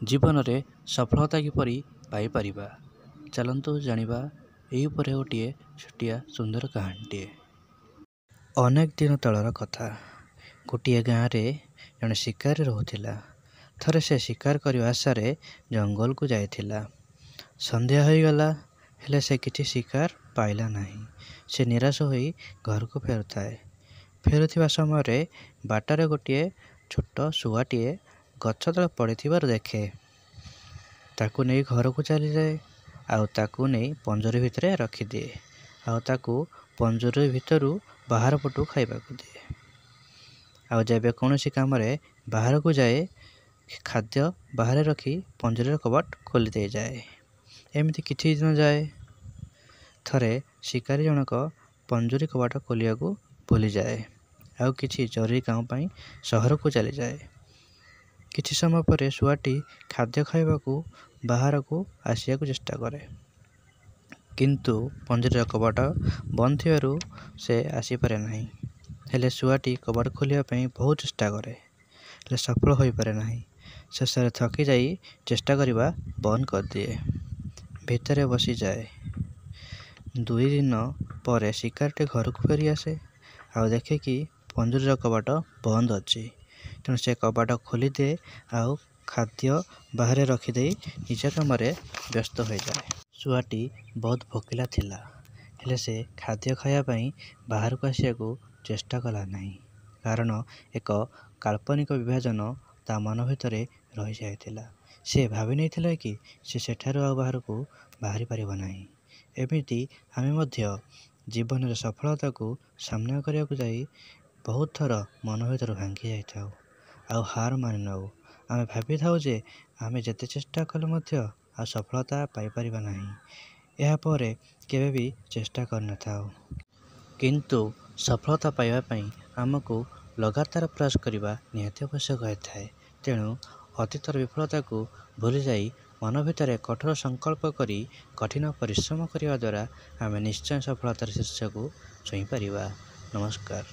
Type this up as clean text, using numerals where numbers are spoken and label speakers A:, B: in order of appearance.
A: जीवन रे सफलता किपरि पाई परिबा चलंतु जानिबा एही उपरे गोटे छोटिया सुंदर कहानीटे। अनेक दिन तलर कथा। गोटे गाँव रे जड़े शिकारी रोला। थरे से शिकार करने आशारे जंगल को जाइथिला। संध्या हो गला हेले से किछि शिकार पाइला नहीं। से निराश होई घर को फेरुथाए। फेरुथिबा समय बाटरे गोटे छोट शुआटीए गछ तले पड़िथिबार देखे। ताकू नहीं घर को चली जाए आउ ताकू नहीं पंजरी भितरे रखिदिए आउ ताकू पंजरी भितरू बाहर पटू खाइबा को दिए। आउ जब कौन सी काम रे बाहर को जाए खाद्य बाहर रखी पंजरी कबाट खोली दे जाए। एमती किछि दिन जाए। थरे शिकारी जनक पंजरी कबाट खोलिया को भूली जाए आउ किछि जरूरी काम पाई शहर को चली जाए। किछि समय पर शुआटी खाद्य खाइबा को बाहर को आसिया को चेष्टा करे, किंतु पंजरी कबाट बंद थिबारु से आसी पारे नहीं। हेले शुआटी कबाट खोलिया पई बहुत चेष्टा करे हेले सफल होई पारे नहीं। शेष थकी जाई चेष्टा करिबा बंद कर दिए, भितरे बसी जाए। 2 दिन पर शिकारटी घर को फेरी आसे आउ देखे कि पंजरी कबाट बंद अच्छी। तेणु से कबाट खोली दे आउ खाद्य बाहर रखिदे निज कम व्यस्त हो जाए। शुआटी बहुत भोकिला थिला हेले से खाद्य खायापाई बाहर को आसिया को चेष्टा कला नहीं, कारण एक काल्पनिक विभाजन ता मन भितर रही जाइथिला। से भाभी नहीं थिला कि से सेठारु आ बाहर को बाहरी पारिबा नहीं। एमिति आमे मध्य जीवन सफलता को सामना करिया को जाई बहुत थर मन भर भांगी जाइथाउ आउ हार मानि नऊ। आमे भाभी थाउ जे आमे जेते चेष्टा कले मध्य आ सफलता पाई परिबा नहीं। एहा परे केबे भी चेष्टा कर न थाउ, किंतु सफलता पाइबा पई हमको लगातार प्रयास करिबा निहाती आवश्यक होइथाए। तेणु अतीतर विफलता को भूली जाई मन भितर कठोर संकल्प करी कठिन परिश्रम करिबा द्वारा आमे निश्चय सफलतार शीर्ष को छुई परिबा। नमस्कार।